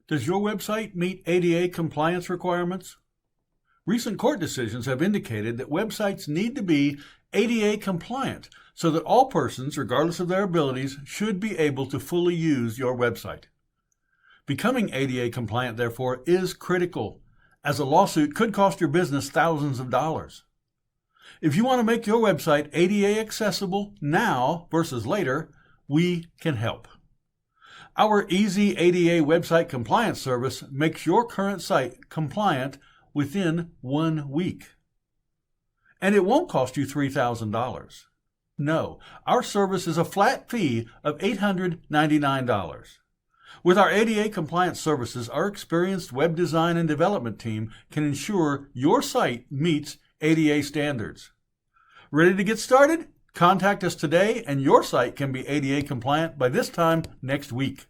Does your website meet ADA compliance requirements? Recent court decisions have indicated that websites need to be ADA compliant so that all persons, regardless of their abilities, should be able to fully use your website. Becoming ADA compliant, therefore, is critical, as a lawsuit could cost your business thousands of dollars. If you want to make your website ADA accessible now versus later, we can help. Our easy ADA website compliance service makes your current site compliant within 1 week. And it won't cost you $3,000. No, our service is a flat fee of $899. With our ADA compliance services, our experienced web design and development team can ensure your site meets ADA standards. Ready to get started? Contact us today and your site can be ADA compliant by this time next week.